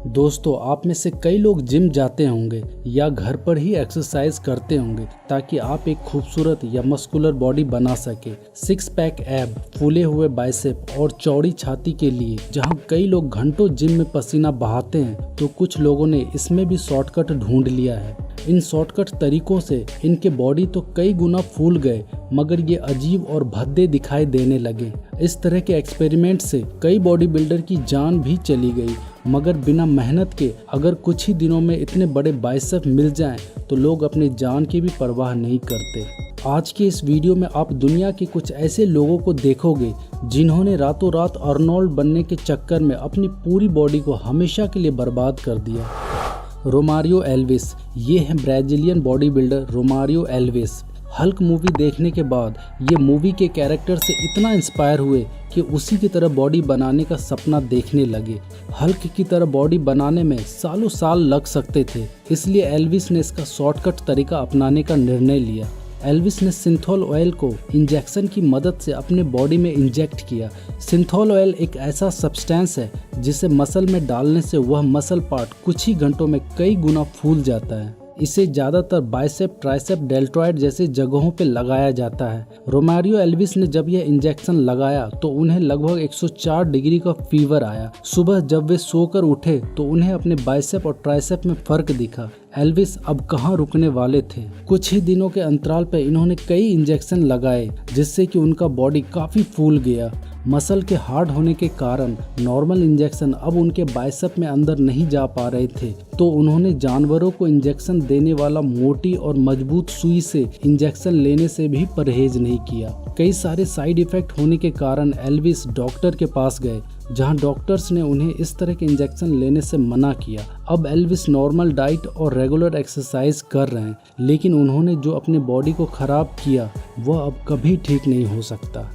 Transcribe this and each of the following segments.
दोस्तों, आप में से कई लोग जिम जाते होंगे या घर पर ही एक्सरसाइज करते होंगे ताकि आप एक खूबसूरत या मस्कुलर बॉडी बना सके। सिक्स पैक एब, फूले हुए बाइसेप और चौड़ी छाती के लिए जहां कई लोग घंटों जिम में पसीना बहाते हैं, तो कुछ लोगों ने इसमें भी शॉर्टकट ढूंढ लिया है। इन शॉर्टकट तरीकों से इनके बॉडी तो कई गुना फूल गए, मगर ये अजीब और भद्दे दिखाई देने लगे। इस तरह के एक्सपेरिमेंट से कई बॉडी बिल्डर की जान भी चली गई, मगर बिना मेहनत के अगर कुछ ही दिनों में इतने बड़े बाइसेप मिल जाएं, तो लोग अपनी जान की भी परवाह नहीं करते। आज के इस वीडियो में आप दुनिया के कुछ ऐसे लोगों को देखोगे जिन्होंने रातों रात अर्नोल्ड बनने के चक्कर में अपनी पूरी बॉडी को हमेशा के लिए बर्बाद कर दिया। रोमारियो एल्विस, ये है Brazilian body builder Romario Elvis. Hulk movie देखने के बाद ये मूवी के कैरेक्टर से इतना इंस्पायर हुए कि उसी की तरह बॉडी बनाने का सपना देखने लगे। हल्क की तरह बॉडी बनाने में सालों साल लग सकते थे, इसलिए एल्विस ने इसका शॉर्टकट तरीका अपनाने का निर्णय लिया। एल्विस ने सिंथोल ऑयल को इंजेक्शन की मदद से अपने बॉडी में इंजेक्ट किया। सिंथोल ऑयल एक ऐसा सब्सटेंस है जिसे मसल में डालने से वह मसल पार्ट कुछ ही घंटों में कई गुना फूल जाता है। इसे ज़्यादातर बाइसेप, ट्राइसेप, डेल्टॉइड जैसे जगहों पे लगाया जाता है। रोमारियो एल्विस ने जब यह इंजेक्शन लगाया तो उन्हें लगभग 104 डिग्री का फीवर आया। सुबह जब वे सोकर उठे तो उन्हें अपने बाइसेप और ट्राइसेप में फर्क दिखा। एल्विस अब कहाँ रुकने वाले थे। कुछ ही दिनों के अंतराल पर इन्होंने कई इंजेक्शन लगाए, जिससे कि उनका बॉडी काफ़ी फूल गया। मसल के हार्ड होने के कारण नॉर्मल इंजेक्शन अब उनके बाइसेप में अंदर नहीं जा पा रहे थे, तो उन्होंने जानवरों को इंजेक्शन देने वाला मोटी और मजबूत सुई से इंजेक्शन लेने से भी परहेज नहीं किया। कई सारे साइड इफेक्ट होने के कारण एल्विस डॉक्टर के पास गए, जहां डॉक्टर्स ने उन्हें इस तरह के इंजेक्शन लेने से मना किया। अब एल्विस नॉर्मल डाइट और रेगुलर एक्सरसाइज कर रहे हैं, लेकिन उन्होंने जो अपनी बॉडी को खराब किया वह अब कभी ठीक नहीं हो सकता।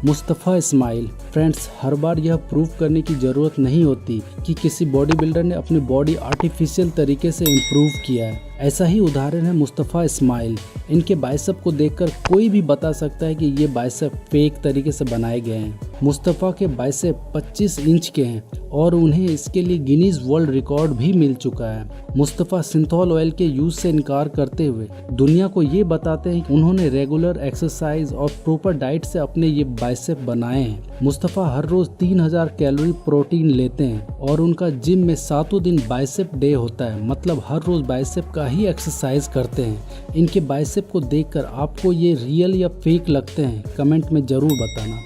मुस्तफ़ा इस्माइल। फ्रेंड्स, हर बार यह प्रूव करने की ज़रूरत नहीं होती कि किसी बॉडी बिल्डर ने अपनी बॉडी आर्टिफिशियल तरीके से इम्प्रूव किया है। ऐसा ही उदाहरण है मुस्तफ़ा इस्माइल। इनके बाइसेप को देखकर कोई भी बता सकता है कि ये बाइसेप फेक तरीके से बनाए गए हैं। मुस्तफ़ा के बाइसेप 25 इंच के हैं और उन्हें इसके लिए गिनीज वर्ल्ड रिकॉर्ड भी मिल चुका है। मुस्तफ़ा सिंथोल ऑयल के यूज से इनकार करते हुए दुनिया को ये बताते हैं कि उन्होंने रेगुलर एक्सरसाइज और प्रॉपर डाइट से अपने ये बाइसेप बनाए हैं। मुस्तफ़ा हर रोज 3000 कैलोरी प्रोटीन लेते हैं और उनका जिम में 7 दिन बाइसेप डे होता है, मतलब हर रोज बाइसेप का ही एक्सरसाइज करते हैं। इनके बाइसेप को देखकर आपको ये रियल या फेक लगते हैं, कमेंट में जरूर बताना।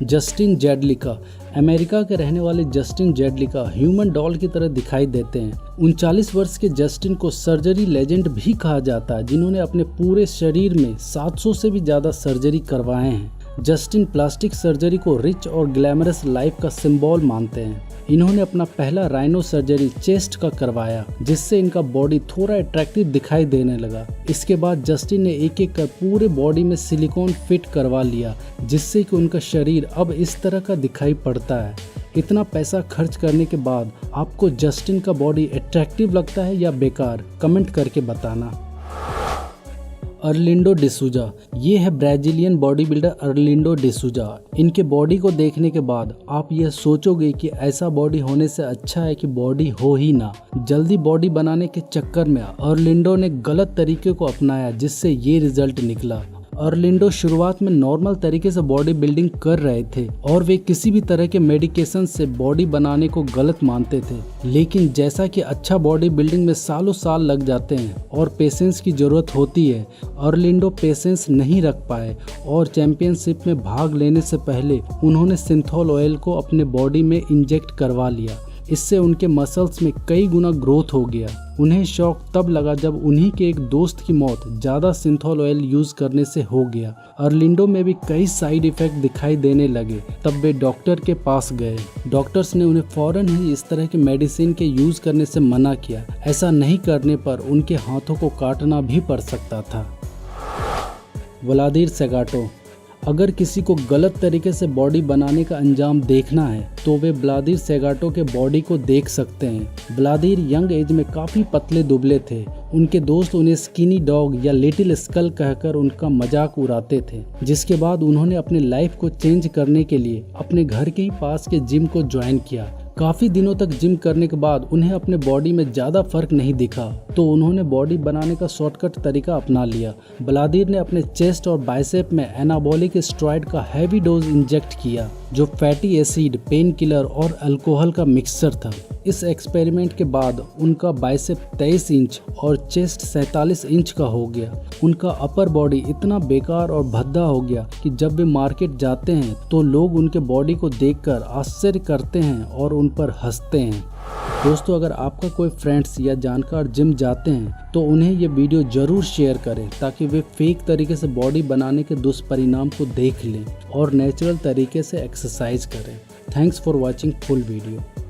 जस्टिन जेडलिका। अमेरिका के रहने वाले जस्टिन जेडलिका ह्यूमन डॉल की तरह दिखाई देते हैं। 39 वर्ष के जस्टिन को सर्जरी लेजेंड भी कहा जाता है, जिन्होंने अपने पूरे शरीर में 700 से भी ज़्यादा सर्जरी करवाए हैं। जस्टिन प्लास्टिक सर्जरी को रिच और ग्लैमरस लाइफ का सिंबल मानते हैं। इन्होंने अपना पहला राइनो सर्जरी चेस्ट का करवाया, जिससे इनका बॉडी थोड़ा अट्रैक्टिव दिखाई देने लगा। इसके बाद जस्टिन ने एक एक कर पूरे बॉडी में सिलिकॉन फिट करवा लिया, जिससे कि उनका शरीर अब इस तरह का दिखाई पड़ता है। इतना पैसा खर्च करने के बाद आपको जस्टिन का बॉडी अट्रैक्टिव लगता है या बेकार, कमेंट करके बताना। अर्लिंडो डिसूजा। ये है ब्राजीलियन बॉडी बिल्डर अर्लिंडो डिसूजा। इनके बॉडी को देखने के बाद आप यह सोचोगे कि ऐसा बॉडी होने से अच्छा है कि बॉडी हो ही ना। जल्दी बॉडी बनाने के चक्कर में अर्लिंडो ने गलत तरीके को अपनाया, जिससे ये रिजल्ट निकला। अर्लिंडो शुरुआत में नॉर्मल तरीके से बॉडी बिल्डिंग कर रहे थे और वे किसी भी तरह के मेडिकेशन से बॉडी बनाने को गलत मानते थे, लेकिन जैसा कि अच्छा बॉडी बिल्डिंग में सालों साल लग जाते हैं और पेशेंस की ज़रूरत होती है, अर्लिंडो पेशेंस नहीं रख पाए और चैंपियनशिप में भाग लेने से पहले उन्होंने सिंथोल ऑयल को अपने बॉडी में इंजेक्ट करवा लिया। इससे उनके मसल्स में कई गुना ग्रोथ हो गया। उन्हें शौक तब लगा जब उन्हीं के एक दोस्त की मौत ज़्यादा सिंथोल ऑयल यूज़ करने से हो गया। अर्लिंडो में भी कई साइड इफ़ेक्ट दिखाई देने लगे, तब वे डॉक्टर के पास गए। डॉक्टर्स ने उन्हें फ़ौरन ही इस तरह के मेडिसिन के यूज़ करने से मना किया। ऐसा नहीं करने पर उनके हाथों को काटना भी पड़ सकता था। व्लादिर सेगाटो। अगर किसी को गलत तरीके से बॉडी बनाने का अंजाम देखना है तो वे व्लादिर सेगाटो के बॉडी को देख सकते हैं। व्लादिर यंग एज में काफ़ी पतले दुबले थे। उनके दोस्त उन्हें स्किनी डॉग या लिटिल स्कल कहकर उनका मजाक उड़ाते थे, जिसके बाद उन्होंने अपने लाइफ को चेंज करने के लिए अपने घर के ही पास के जिम को ज्वाइन किया। काफ़ी दिनों तक जिम करने के बाद उन्हें अपने बॉडी में ज़्यादा फर्क नहीं दिखा तो उन्होंने बॉडी बनाने का शॉर्टकट तरीका अपना लिया। व्लादिर ने अपने चेस्ट और बाइसेप में एनाबॉलिक स्टेरॉइड का हैवी डोज इंजेक्ट किया, जो फैटी एसिड, पेन किलर और अल्कोहल का मिक्सचर था। इस एक्सपेरिमेंट के बाद उनका बाइसेप 23 इंच और चेस्ट 47 इंच का हो गया। उनका अपर बॉडी इतना बेकार और भद्दा हो गया कि जब वे मार्केट जाते हैं तो लोग उनके बॉडी को देखकर आश्चर्य करते हैं और उन पर हंसते हैं। दोस्तों, अगर आपका कोई फ्रेंड्स या जानकार जिम जाते हैं तो उन्हें ये वीडियो जरूर शेयर करें ताकि वे फेक तरीके से बॉडी बनाने के दुष्परिणाम को देख लें और नेचुरल तरीके से एक्सरसाइज करें। Thanks for watching full video.